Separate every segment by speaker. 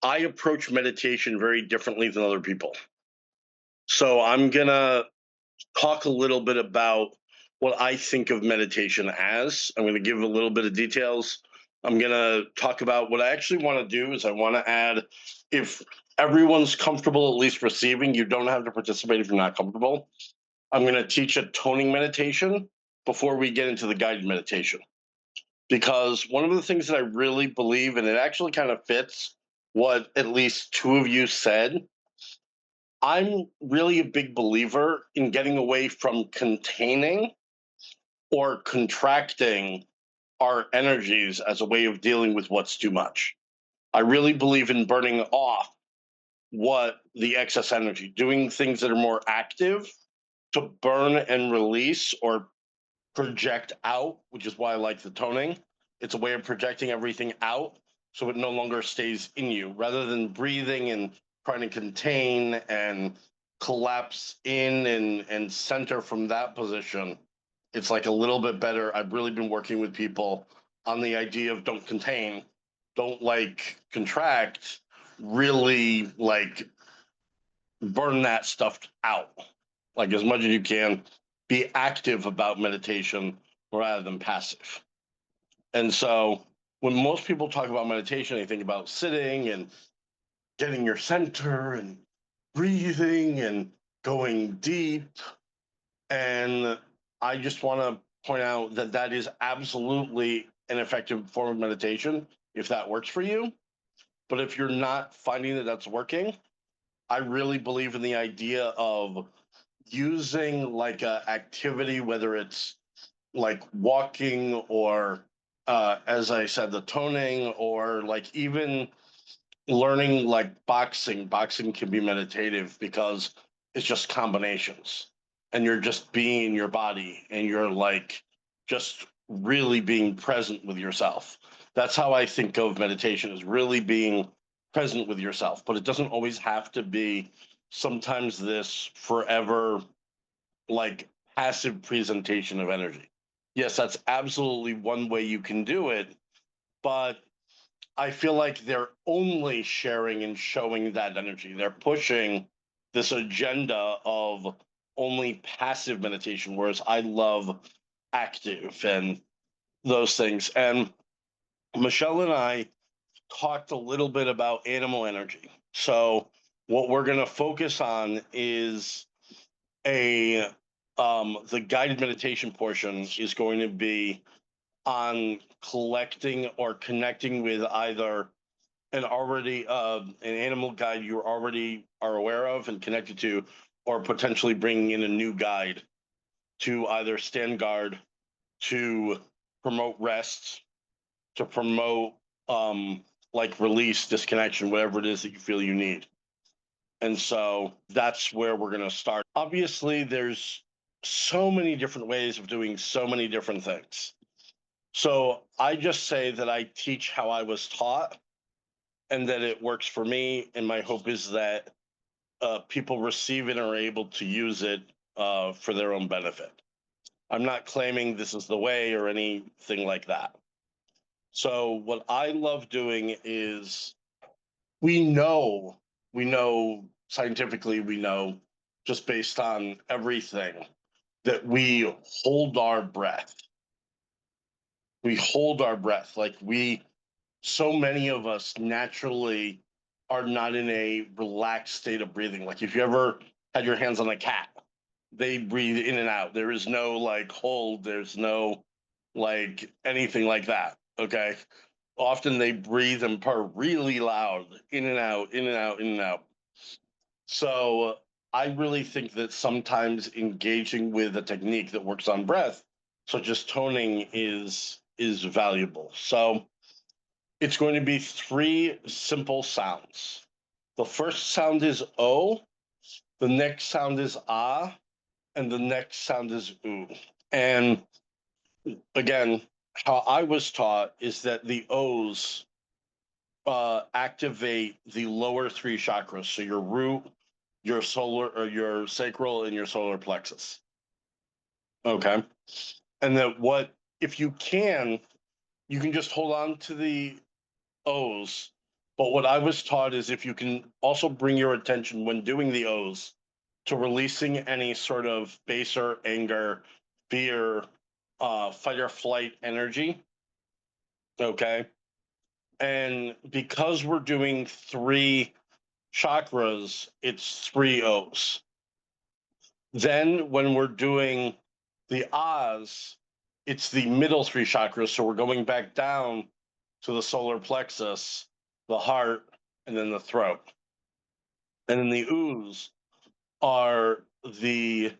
Speaker 1: I approach meditation very differently than other people. So I'm going to talk a little bit about what I think of meditation as. I'm going to give a little bit of details. I'm going to talk about what I actually want to do is I want to add if everyone's comfortable at least receiving, you don't have to participate if you're not comfortable. I'm going to teach a toning meditation before we get into the guided meditation. Because one of the things that I really believe, and it actually kind of fits what at least two of you said, I'm really a big believer in getting away from containing or contracting our energies as a way of dealing with what's too much. I really believe in burning off what the excess energy, doing things that are more active to burn and release or project out, which is why I like the toning. It's a way of projecting everything out so it no longer stays in you rather than breathing and trying to contain and collapse in and center from that position. It's like a little bit better. I've really been working with people on the idea of don't contain, don't like contract, really like burn that stuff out like as much as you can. Be active about meditation rather than passive. And so when most people talk about meditation, they think about sitting and getting your center and breathing and going deep. And I just want to point out that that is absolutely an effective form of meditation if that works for you. But if you're not finding that that's working, I really believe in the idea of using like a activity, whether it's like walking or as I said, the toning, or like even learning like boxing. Boxing can be meditative because it's just combinations and you're just being in your body and you're like just really being present with yourself. That's how I think of meditation, is really being present with yourself, but it doesn't always have to be sometimes this forever like passive presentation of energy. Yes, that's absolutely one way you can do it, but I feel like they're only sharing and showing that energy. They're pushing this agenda of only passive meditation, whereas I love active and those things. And Michelle and I talked a little bit about animal energy. So what we're going to focus on is a the guided meditation portion is going to be on collecting or connecting with either an animal guide you already are aware of and connected to, or potentially bringing in a new guide to either stand guard, to promote rest, to promote like release, disconnection, whatever it is that you feel you need. And so that's where we're going to start. Obviously, there's so many different ways of doing so many different things. So I just say that I teach how I was taught and that it works for me. And my hope is that people receive it and are able to use it for their own benefit. I'm not claiming this is the way or anything like that. So what I love doing is we know, we know scientifically, we know just based on everything that we hold our breath. We hold our breath like so many of us naturally are not in a relaxed state of breathing. Like if you ever had your hands on a cat, they breathe in and out. There is no like hold, there's no like anything like that. Okay. Often they breathe and purr really loud, in and out, in and out, in and out. So I really think that sometimes engaging with a technique that works on breath, such as toning, is valuable. So it's going to be three simple sounds. The first sound is O, the next sound is ah, and the next sound is oo. And again, how I was taught is that the O's activate the lower three chakras, so your root, your solar, or your sacral, and your solar plexus. Okay, and that what if you can just hold on to the O's But what I was taught is if you can also bring your attention when doing the O's to releasing any sort of baser, anger, fear, fight or flight energy. Okay. And because we're doing three chakras, it's three O's. Then when we're doing the A's, it's the middle three chakras. So we're going back down to the solar plexus, the heart, and then the throat. And then the U's are the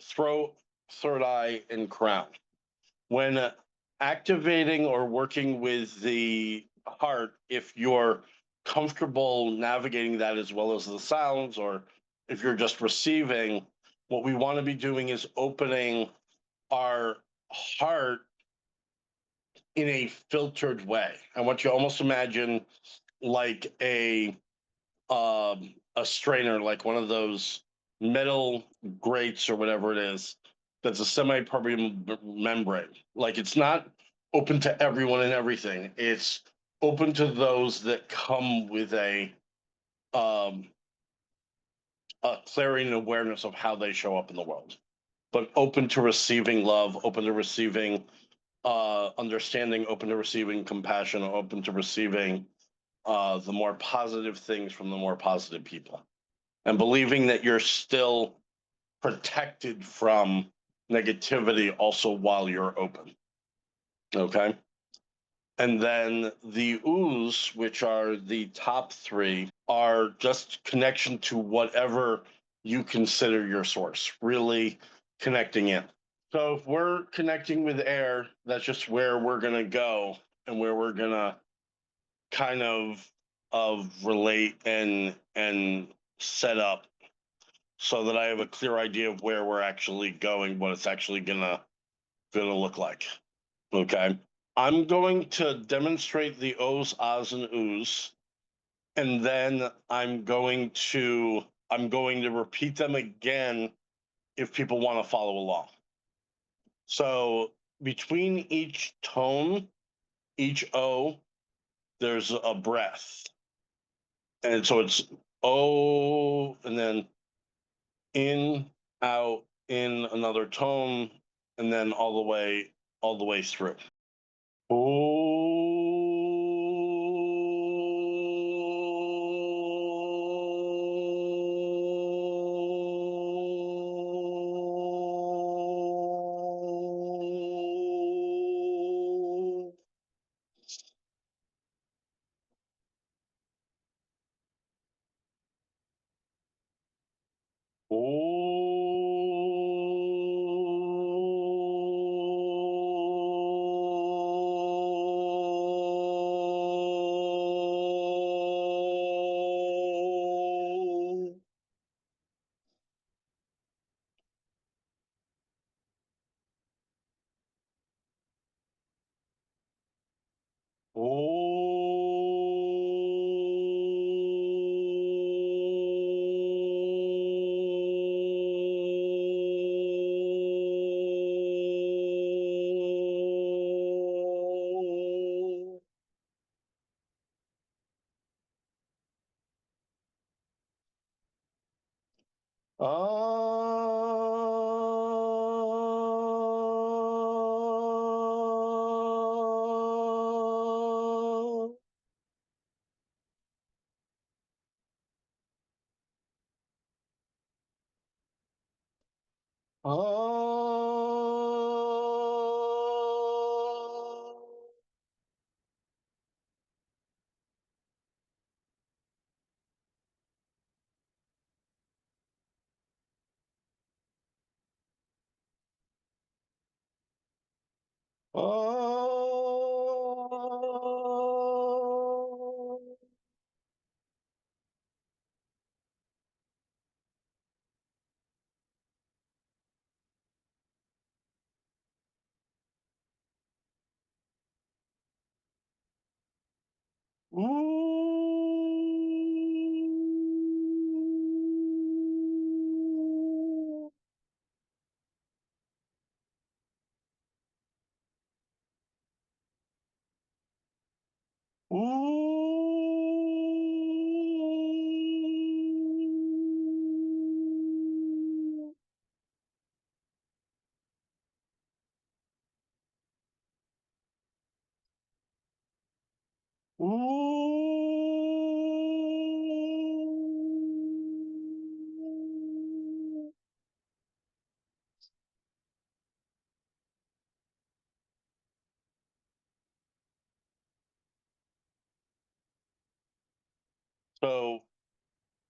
Speaker 1: throat, third eye, and crown. When activating or working with the heart, if you're comfortable navigating that as well as the sounds, or if you're just receiving, what we want to be doing is opening our heart in a filtered way. I want you to almost imagine like a strainer, like one of those metal grates or whatever it is, that's a semi-permeable membrane. Like it's not open to everyone and everything. It's open to those that come with um, a clarity and awareness of how they show up in the world, but open to receiving love, open to receiving understanding, open to receiving compassion, open to receiving the more positive things from the more positive people, and believing that you're still protected from negativity also while you're open. Okay. And then the ooze, which are the top three, are just connection to whatever you consider your source, really connecting in. So if we're connecting with air, that's just where we're going to go and where we're going to kind of relate and set up so that I have a clear idea of where we're actually going, what it's actually gonna look like. Okay. I'm going to demonstrate the O's, Ahs, and Oo's, and then I'm going to repeat them again if people want to follow along. So between each tone, each O, there's a breath. And so it's O and then in, out, in another tone, and then all the way through.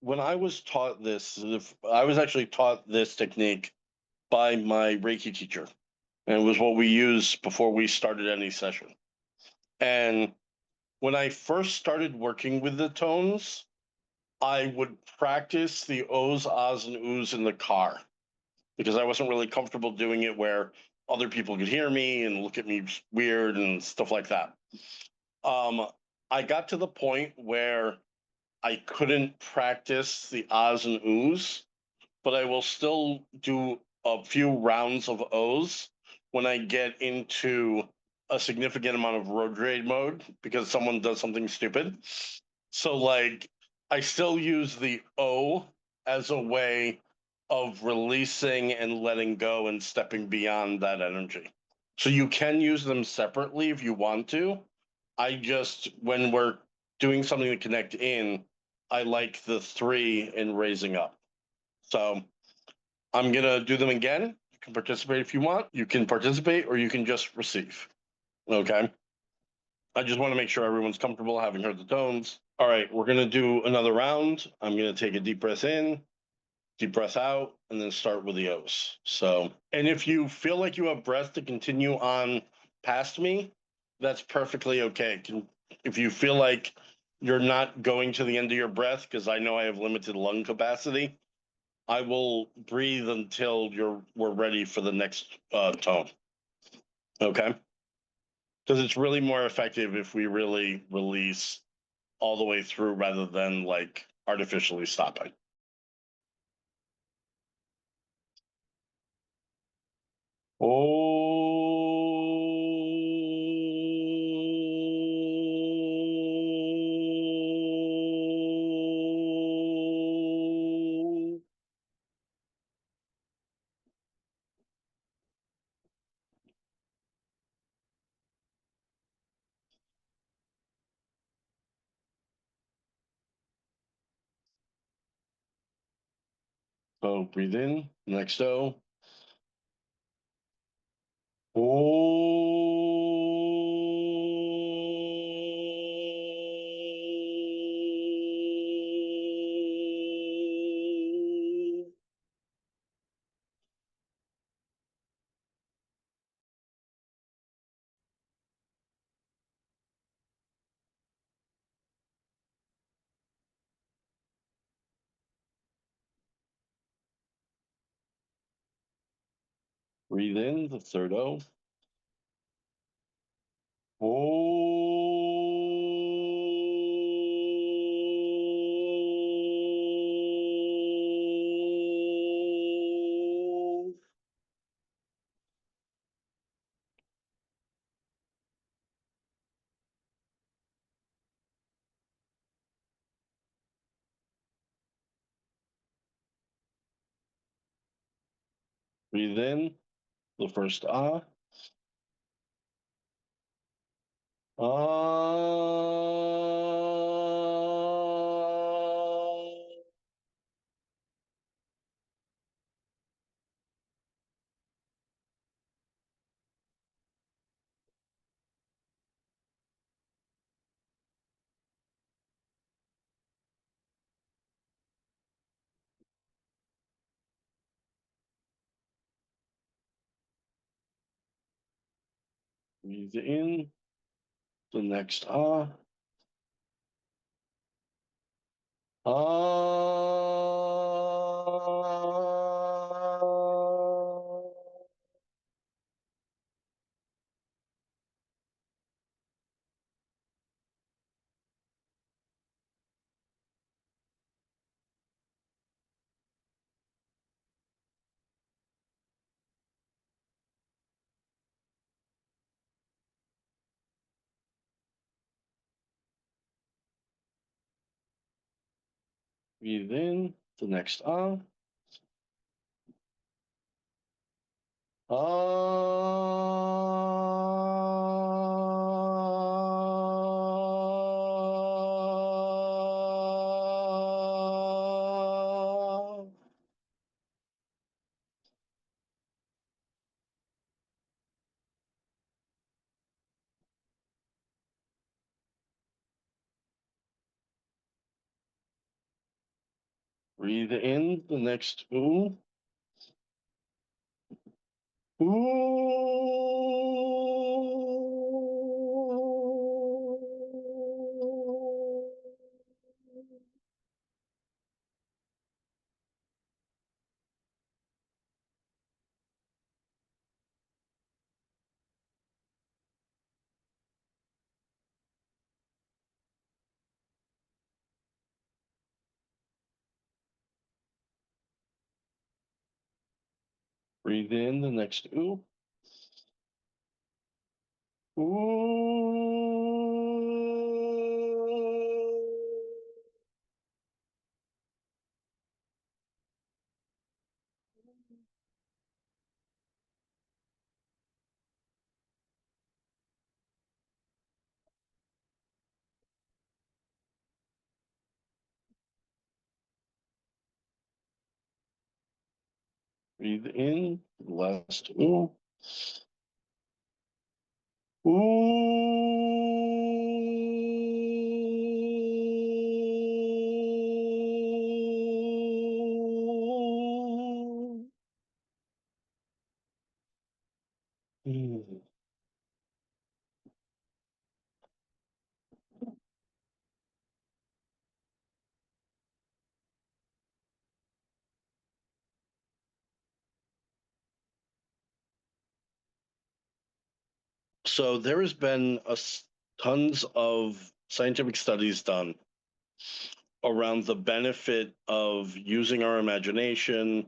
Speaker 1: when I was taught this, I was actually taught this technique by my Reiki teacher, and it was what we used before we started any session. And when I first started working with the tones, I would practice the O's, Ahs, and Oohs in the car because I wasn't really comfortable doing it where other people could hear me and look at me weird and stuff like that. Um, I got to the point where I couldn't practice the Ahs and Oohs, but I will still do a few rounds of O's when I get into a significant amount of road rage mode because someone does something stupid. So, like, I still use the O as a way of releasing and letting go and stepping beyond that energy. So, you can use them separately if you want to. I just, when we're doing something to connect in, I like the three in raising up. So, I'm going to do them again. You can participate if you want. You can participate or you can just receive. Okay. I just want to make sure everyone's comfortable having heard the tones. All right. We're going to do another round. I'm going to take a deep breath in, deep breath out, and then start with the O's. So, and if you feel like you have breath to continue on past me, that's perfectly okay. If you feel like you're not going to the end of your breath, because I know I have limited lung capacity, I will breathe until we're ready for the next tone. Okay, because it's really more effective if we really release all the way through rather than like artificially stopping. Oh. So breathe in. Next O. Oh. Breathe in the third O. Oh. Breathe in the first ah. Ah. Breathe in the next ah. Ah. Breathe in the next ah. Ah. Breathe in the next ooh. Ooh. Breathe in the next ooh. Ooh. Breathe in, last ooh. Ooh. Mm. So there has been tons of scientific studies done around the benefit of using our imagination,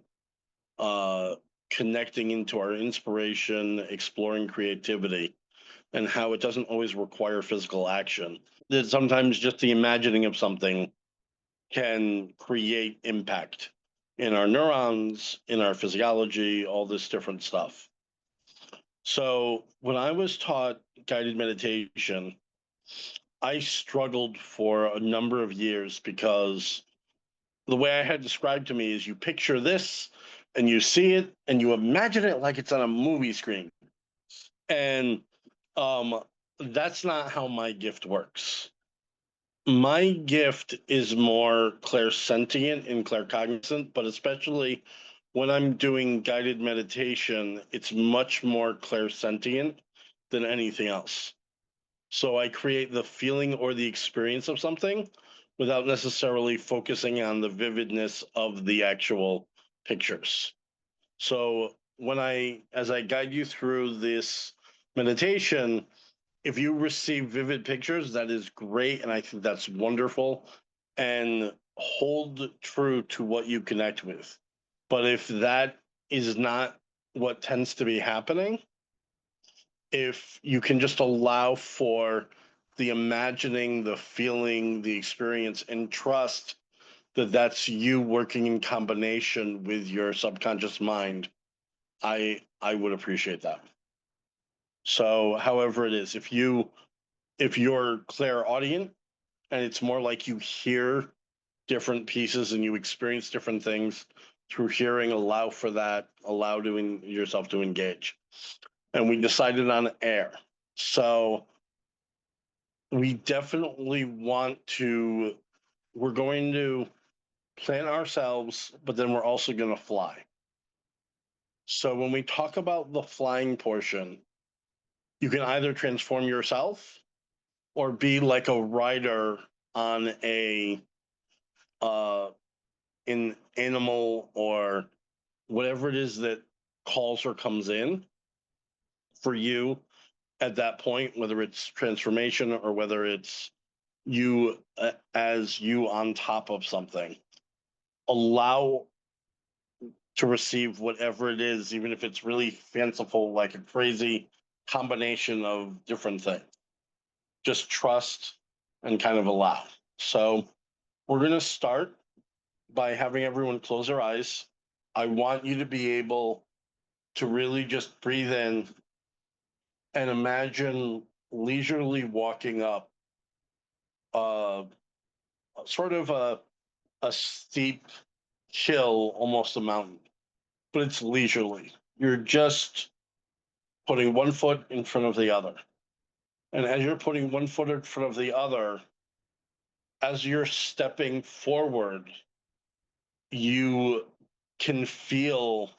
Speaker 1: uh, connecting into our inspiration, exploring creativity, and how it doesn't always require physical action. That sometimes just the imagining of something can create impact in our neurons, in our physiology, all this different stuff. So when I was taught guided meditation, I struggled for a number of years because the way I had described to me is you picture this and you see it and you imagine it like it's on a movie screen. And um, that's not how my gift works. My gift is more clairsentient and claircognizant, but especially when I'm doing guided meditation, it's much more clairsentient than anything else. So I create the feeling or the experience of something without necessarily focusing on the vividness of the actual pictures. So as I guide you through this meditation, if you receive vivid pictures, that is great. And I think that's wonderful. And hold true to what you connect with. But if that is not what tends to be happening, if you can just allow for the imagining, the feeling, the experience, and trust that that's you working in combination with your subconscious mind, I would appreciate that. So, however it is, if you're clairaudient and it's more like you hear different pieces and you experience different things through hearing, allow for that, allow doing yourself to engage. And we decided on air. So we definitely want to, we're going to plan ourselves, but then we're also going to fly. So when we talk about the flying portion, you can either transform yourself or be like a rider on a uh an animal or whatever it is that calls or comes in for you at that point, whether it's transformation or whether it's you as you on top of something. Allow to receive whatever it is, even if it's really fanciful, like a crazy combination of different things. Just trust and kind of allow. So we're going to start by having everyone close their eyes. I want you to be able to really just breathe in and imagine leisurely walking up uh, sort of a steep hill, almost a mountain, but it's leisurely. You're just putting one foot in front of the other. And as you're putting one foot in front of the other, as you're stepping forward, you can feel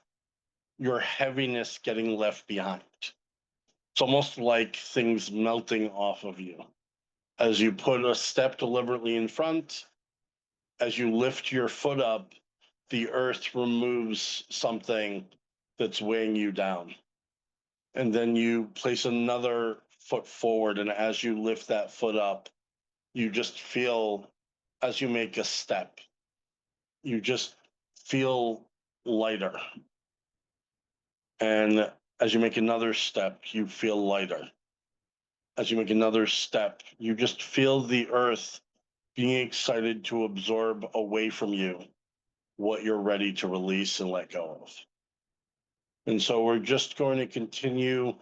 Speaker 1: your heaviness getting left behind. It's almost like things melting off of you. As you put a step deliberately in front, as you lift your foot up, the earth removes something that's weighing you down. And then you place another foot forward. And as you lift that foot up, you just feel, as you make a step, you just feel lighter. And as you make another step, you feel lighter. As you make another step, you just feel the earth being excited to absorb away from you what you're ready to release and let go of. And so we're just going to continue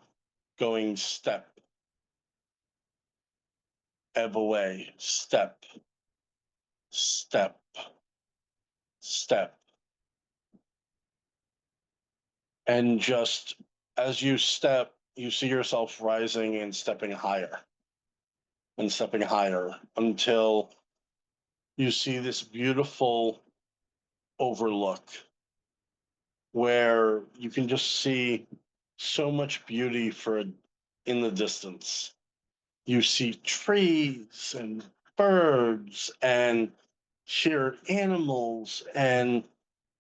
Speaker 1: going step, ebb away, step, step, step. And just as you step, you see yourself rising and stepping higher until you see this beautiful overlook where you can just see so much beauty in the distance. You see trees and birds and hear animals and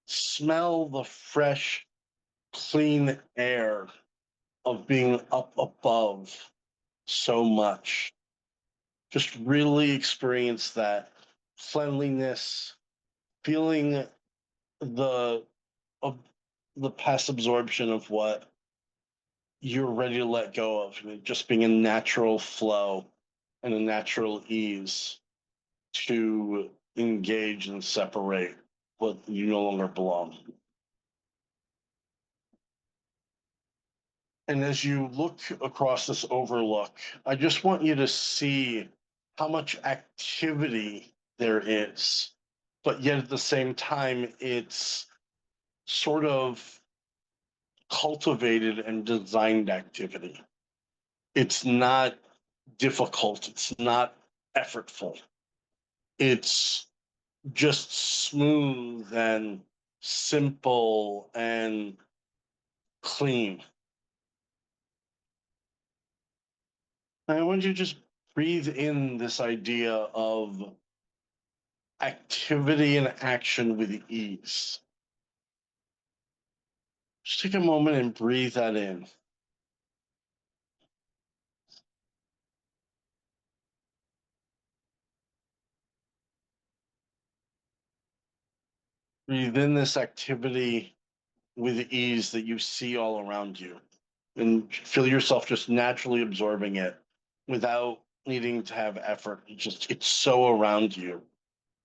Speaker 1: smell the fresh, clean air of being up above so much. Just really experience that cleanliness, feeling the of the past absorption of what you're ready to let go of, and it just being a natural flow and a natural ease to engage and separate what you no longer belong. And as you look across this overlook, I just want you to see how much activity there is, but yet at the same time, it's sort of cultivated and designed activity. It's not difficult, it's not effortful. It's just smooth and simple and clean. I want you to just breathe in this idea of activity and action with ease. Just take a moment and breathe that in. Breathe in this activity with ease that you see all around you, and feel yourself just naturally absorbing it without needing to have effort. It's so around you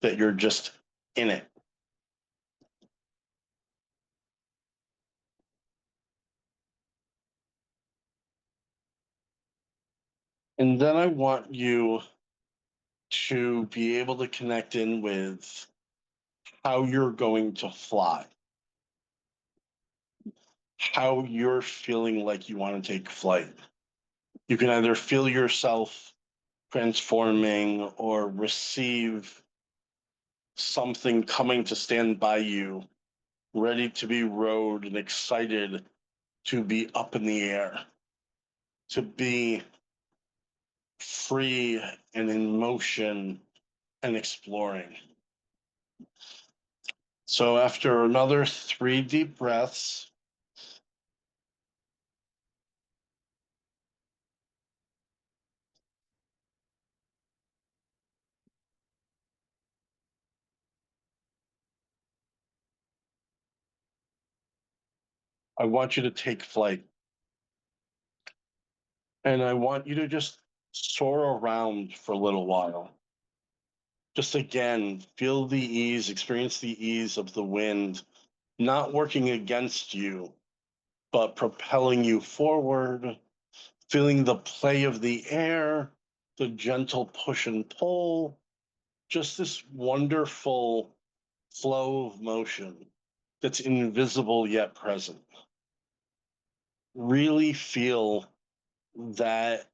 Speaker 1: that you're just in it. And then I want you to be able to connect in with how you're going to fly, how you're feeling like you want to take flight. You can either feel yourself transforming or receive something coming to stand by you, ready to be rode and excited to be up in the air, to be free and in motion and exploring. So after another 3 deep breaths, I want you to take flight. And I want you to just soar around for a little while. Just again, feel the ease, experience the ease of the wind, not working against you, but propelling you forward, feeling the play of the air, the gentle push and pull, just this wonderful flow of motion that's invisible yet present. Really feel that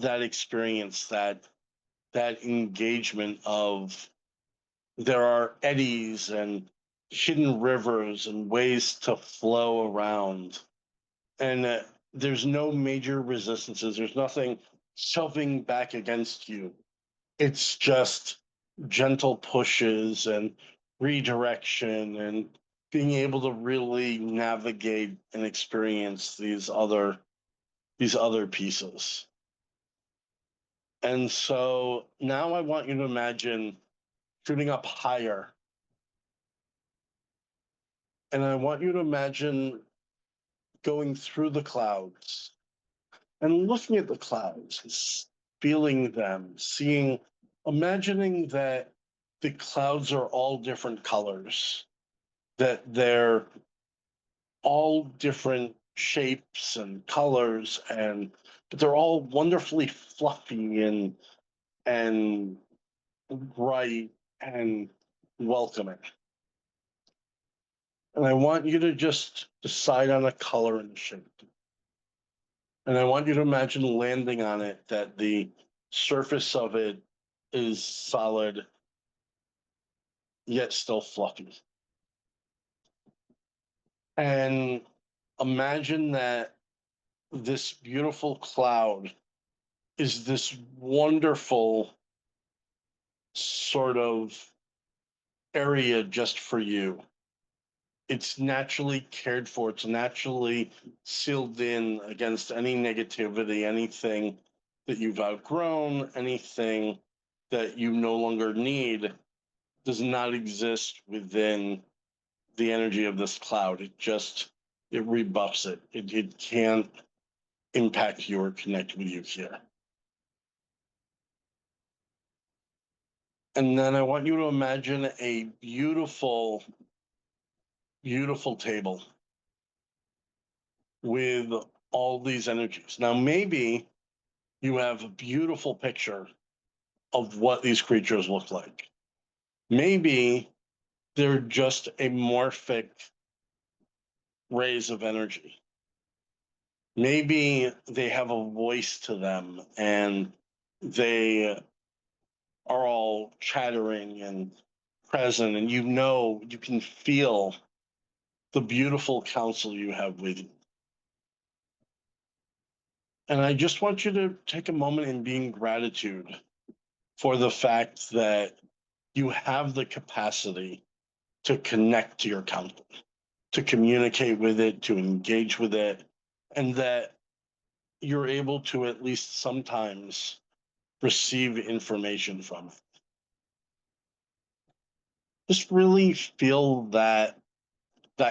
Speaker 1: experience, that engagement of there are eddies and hidden rivers and ways to flow around. And there's no major resistances, there's nothing shoving back against you. It's just gentle pushes and redirection and being able to really navigate and experience these other pieces. And so now I want you to imagine shooting up higher. And I want you to imagine going through the clouds and looking at the clouds, feeling them, seeing, imagining that the clouds are all different colors, that they're all different shapes and colors, and but they're all wonderfully fluffy and bright and welcoming. And I want you to just decide on a color and shape. And I want you to imagine landing on it, that the surface of it is solid, yet still fluffy. And imagine that this beautiful cloud is this wonderful sort of area just for you. It's naturally cared for, it's naturally sealed in against any negativity, anything that you've outgrown, anything that you no longer need does not exist within the energy of this cloud. It rebuffs it. It can't impact you or connect with you here. And then I want you to imagine a beautiful, beautiful table with all these energies. Now, maybe you have a beautiful picture of what these creatures look like. Maybe they're just amorphic rays of energy. Maybe they have a voice to them and they are all chattering and present, and you can feel the beautiful counsel you have with you. And I just want you to take a moment and be in gratitude for the fact that you have the capacity to connect to your counsel, to communicate with it, to engage with it, and that you're able to at least sometimes receive information from it. Just really feel that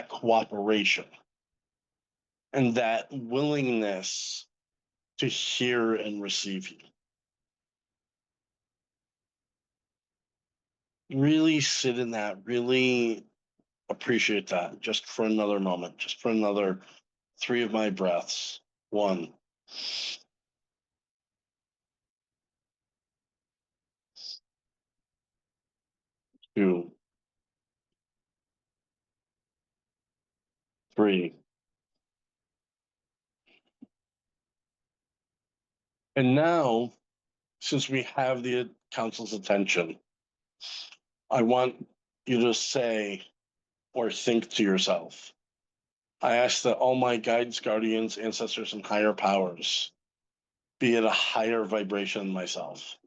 Speaker 1: cooperation and that willingness to hear and receive you. Really sit in that, really appreciate that just for another moment, just for another 3 of my breaths. 1, 2, 3. And now, since we have the council's attention, I want you to say or think to yourself, I ask that all my guides, guardians, ancestors, and higher powers be at a higher vibration than myself.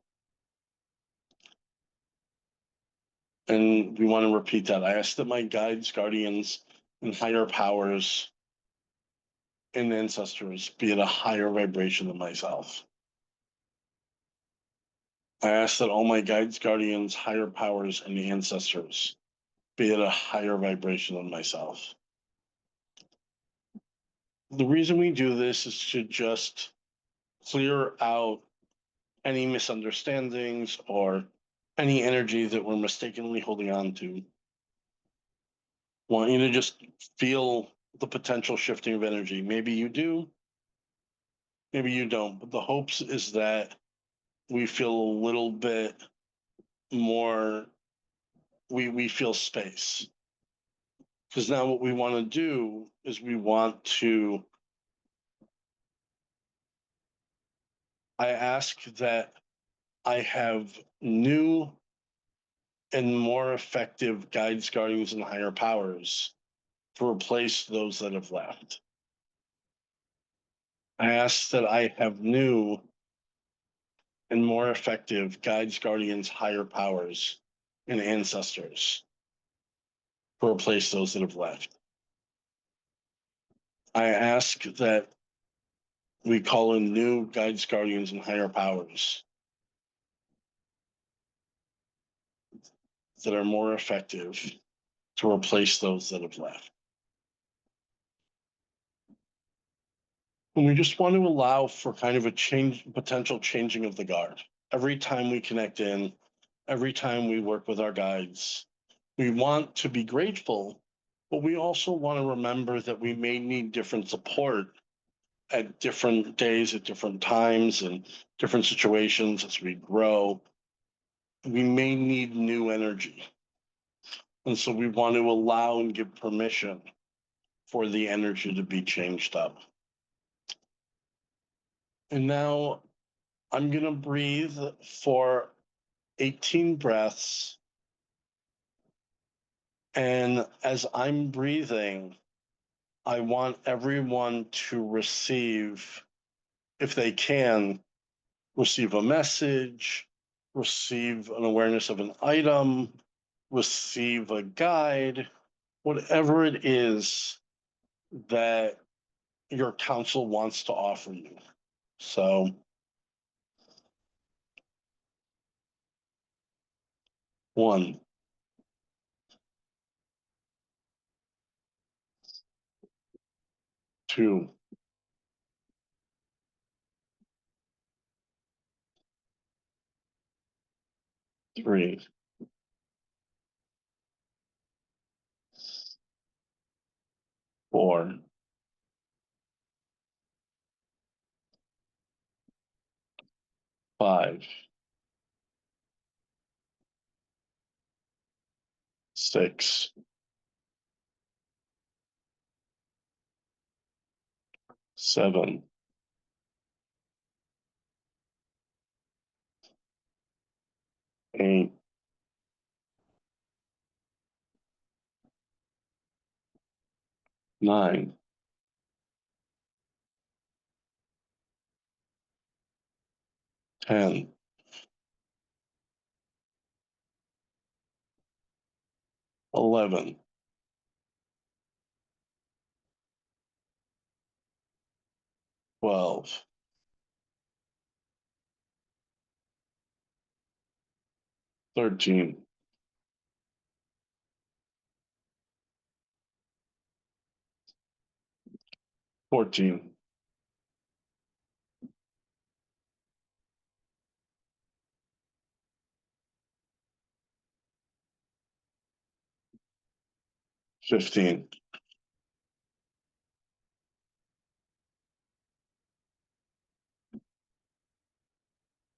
Speaker 1: And we want to repeat that. I ask that my guides, guardians, and higher powers and ancestors be at a higher vibration than myself. I ask that all my guides, guardians, higher powers, and ancestors be at a higher vibration than myself. The reason we do this is to just clear out any misunderstandings or any energy that we're mistakenly holding on to. Want you to just feel the potential shifting of energy. Maybe you do, maybe you don't, but the hopes is that we feel a little bit more, we feel space. Because now what we want to do is I ask that I have new and more effective guides, guardians, and higher powers to replace those that have left. I ask that I have new and more effective guides, guardians, higher powers, and ancestors to replace those that have left. I ask that we call in new guides, guardians, and higher powers that are more effective to replace those that have left. And we just want to allow for kind of a potential changing of the guard. Every time we connect in, every time we work with our guides, we want to be grateful, but we also want to remember that we may need different support at different days, at different times, and different situations as we grow. We may need new energy. And so we want to allow and give permission for the energy to be changed up. And now I'm going to breathe for 18 breaths. And as I'm breathing, I want everyone to receive, if they can, receive a message, receive an awareness of an item, receive a guide, whatever it is that your council wants to offer you. So, 1, 2, 3, 4, 5, 6, 7, 8, 9, 10, 11, 12, 13, 14, 15,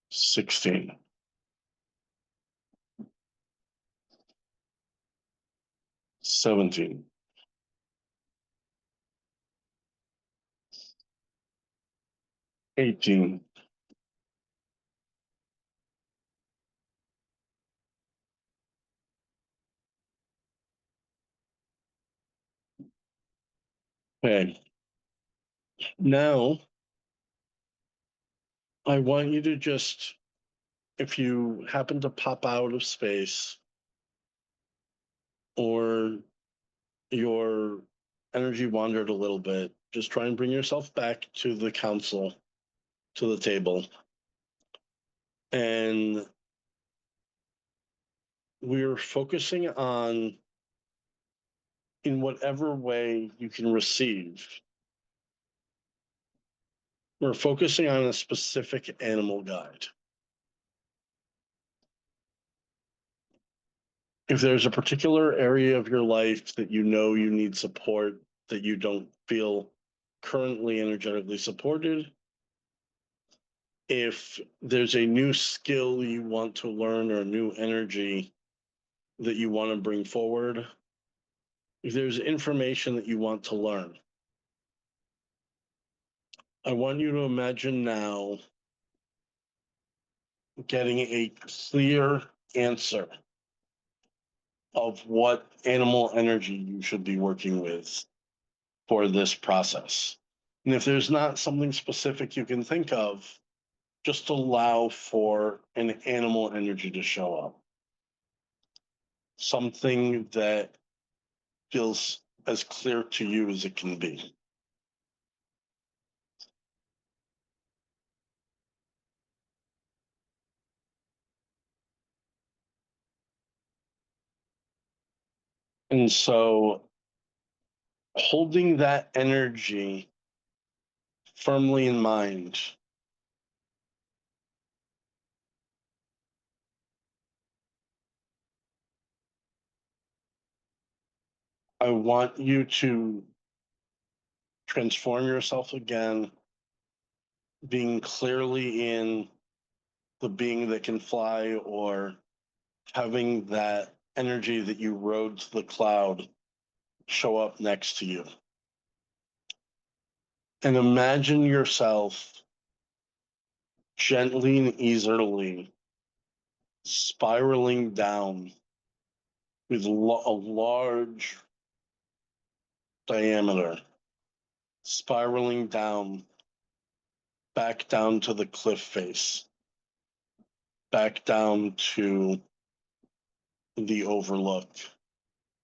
Speaker 1: 16, 17, 18, 10. Now, I want you to just, if you happen to pop out of space or your energy wandered a little bit, just try and bring yourself back to the council, to the table. And we're focusing on, in whatever way you can receive, we're focusing on a specific animal guide. If there's a particular area of your life that you know you need support, that you don't feel currently energetically supported, if there's a new skill you want to learn or a new energy that you want to bring forward, if there's information that you want to learn, I want you to imagine now getting a clear answer of what animal energy you should be working with for this process. And if there's not something specific you can think of, just allow for an animal energy to show up. Something that feels as clear to you as it can be. And so holding that energy firmly in mind, I want you to transform yourself again, being clearly in the being that can fly, or having that energy that you rode to the cloud show up next to you. And imagine yourself gently and easily spiraling down with a large diameter, spiraling down, back down to the cliff face, back down to the overlook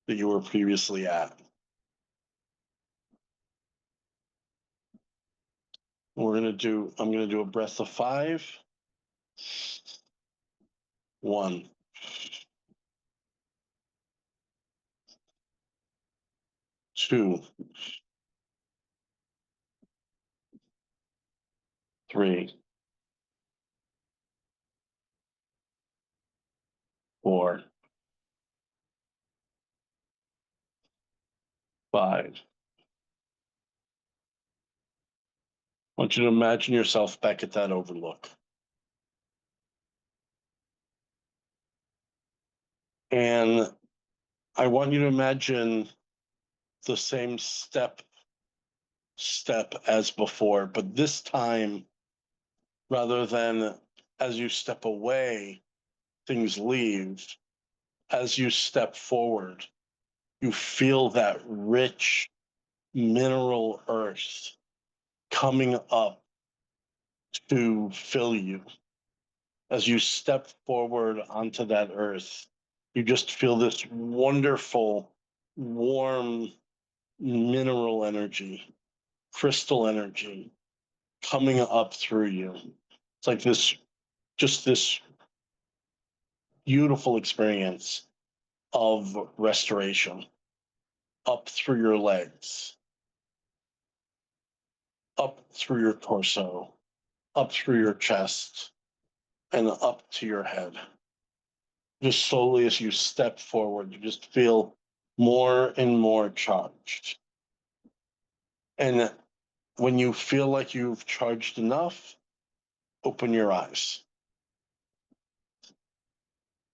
Speaker 1: that you were previously at. I'm gonna do a breath of 5. 1, 2, 3, 4, 5. I want you to imagine yourself back at that overlook. And I want you to imagine the same step as before, but this time, rather than as you step away, things leave. As you step forward, you feel that rich mineral earth coming up to fill you. As you step forward onto that earth, you just feel this wonderful, warm mineral energy, crystal energy coming up through you. It's like this beautiful experience of restoration up through your legs, up through your torso, up through your chest, and up to your head. Just slowly as you step forward, you just feel more and more charged. And when you feel like you've charged enough, open your eyes.